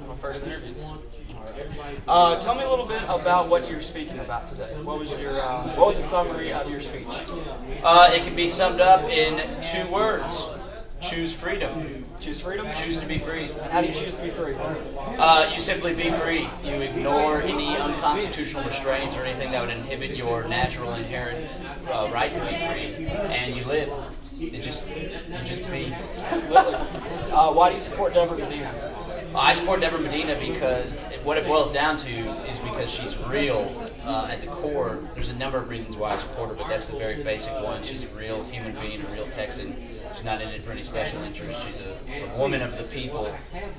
My first interviews. Tell me a little bit about what you're speaking about today. What was the summary of your speech? It can be summed up in 2 words. Choose freedom. Choose freedom? Choose to be free. And how do you choose to be free? You simply be free. You ignore any unconstitutional restraints or anything that would inhibit your natural inherent right to be free, and you live. You just be. Absolutely. Why do you support Deborah Medina? I support Deborah Medina because what it boils down to is because she's real at the core. There's a number of reasons why I support her, but that's the very basic one. She's a real human being, a real Texan. She's not in it for any special interest. She's a woman of the people,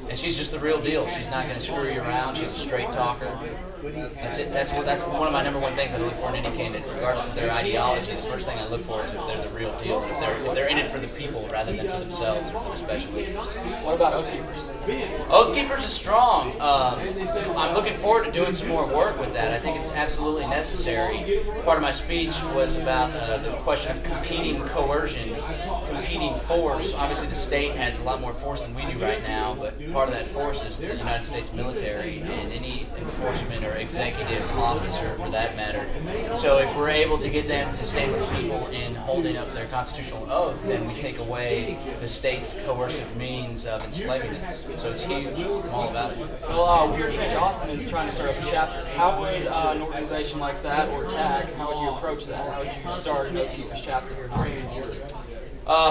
and she's just the real deal. She's not going to screw you around. She's a straight talker. That's it. That's one of my number one things I look for in any candidate, regardless of their ideology. The first thing I look for is if they're the real deal, if they're in it for the people rather than for themselves or for the special interest. What about Oath Keepers? Oath Keepers is strong. I'm looking forward to doing some more work with that. I think it's absolutely necessary. Part of my speech was about the question of competing coercion, competing force. Obviously, the state has a lot more force than we do right now, but part of that force is the United States military and any enforcement or executive officer, for that matter. So if we're able to get them to stand with the people in holding up their constitutional oath, then we take away the state's coercive means of enslaving us. So it's huge. I'm all about it. Well, Weird Change Austin is trying to start up a chapter. How would an organization like that, or TAG, how would you approach that? How would you start an Oath Keepers chapter here in Austin?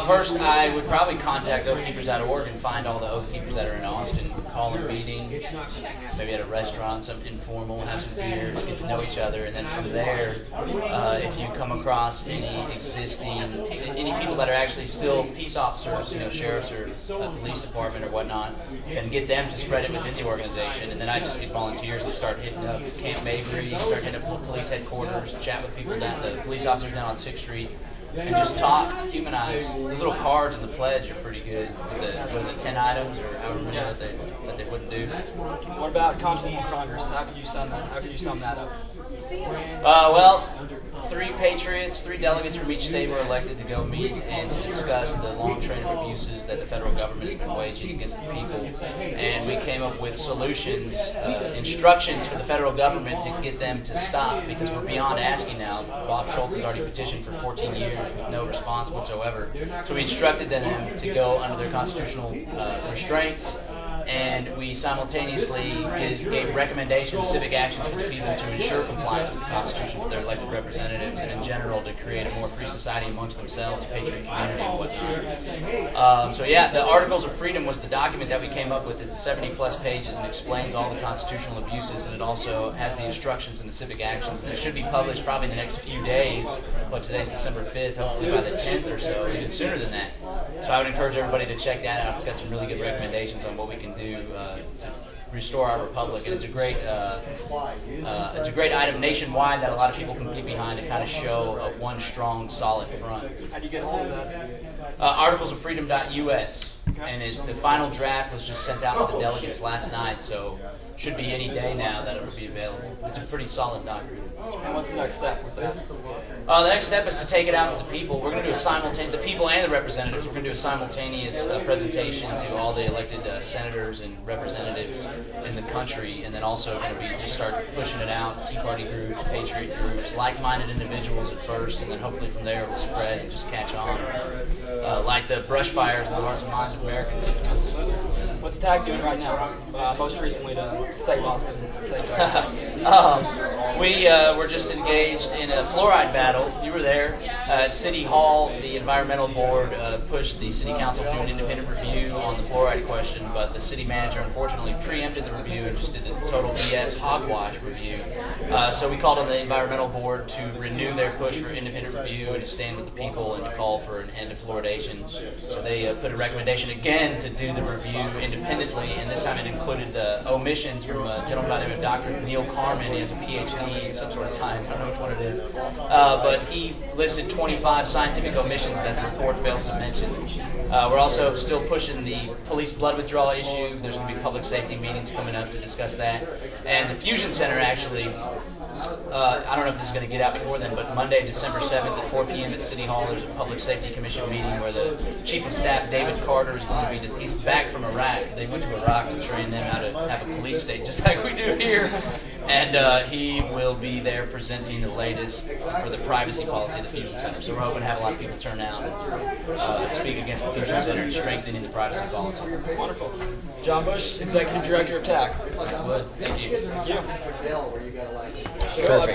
First, I would probably contact oathkeepers.org and find all the Oath Keepers that are in Austin, call a meeting, maybe at a restaurant, something informal, have some beers, get to know each other, and then from there, if you come across any people that are actually still peace officers, sheriffs or police department or whatnot, and get them to spread it within the organization, and then I just get volunteers and start hitting up Camp Mabry, start hitting up police headquarters, chat with people down, the police officers down on 6th Street, and just talk, humanize. Those little cards in the pledge are pretty good. Was it 10 items or however many that they wouldn't do? What about Continental Congress? How could you sum that up? Well, 3 patriots, 3 delegates from each state were elected to go meet and to discuss the long train of abuses that the federal government has been waging against the people. And we came up with solutions, instructions for the federal government to get them to stop, because we're beyond asking now. Bob Schultz has already petitioned for 14 years with no response whatsoever. So we instructed them to go under their constitutional restraints, and we simultaneously gave recommendations, civic actions for the people to ensure compliance with the Constitution for their elected representatives, and in general to create a more free society amongst themselves, patriot community, and whatnot. So yeah, the Articles of Freedom was the document that we came up with. It's 70-plus pages and explains all the constitutional abuses, and it also has the instructions and the civic actions. And it should be published probably in the next few days, but today's December 5th, hopefully by the 10th or so, even sooner than that. So I would encourage everybody to check that out. It's got some really good recommendations on what we can do to restore our republic, and it's a great item nationwide that a lot of people can get behind to kind of show one strong, solid front. How do you get a hold of that? Articlesofreedom.us, and the final draft was just sent out to the delegates last night, so should be any day now that it will be available. It's a pretty solid document. And what's the next step with that? The next step is to take it out to the people. We're going to do the people and the representatives. We're going to do a simultaneous presentation to all the elected senators and representatives in the country, and then also going to be just start pushing it out. Tea Party groups, patriot groups, like-minded individuals at first, and then hopefully from there it will spread and just catch on. Like the brush fires in the hearts and minds of Americans. Absolutely. What's TAG doing right now? Most recently to save Austin, to save Texas. We were just engaged in a fluoride battle. You were there. At City Hall, the environmental board pushed the city council to do an independent review on the fluoride question, but the city manager unfortunately preempted the review and just did a total BS hogwash review. So we called on the environmental board to renew their push for independent review and to stand with the people and to call for an end of fluoridation. So they put a recommendation again to do the review independently, and this time it included the omissions from a gentleman by the name of Dr. Neil Carmen. He has a PhD in some sort of science. I don't know which one it is. But he listed 25 scientific omissions that the report fails to mention. We're also still pushing the police blood withdrawal issue. There's going to be public safety meetings coming up to discuss that. And the Fusion Center actually, I don't know if this is going to get out before then, but Monday, December 7th at 4 p.m. at City Hall, there's a Public Safety Commission meeting where the Chief of Staff, David Carter, is going to be, he's back from Iraq. They went to Iraq to train them how to have a police state, just like we do here. And he will be there presenting the latest for the privacy policy of the Fusion Center. So we're hoping to have a lot of people turn out and speak against the Fusion Center and strengthening the privacy policy. Wonderful. John Bush, Executive Director of TAC. Thank you. Thank you. Perfect.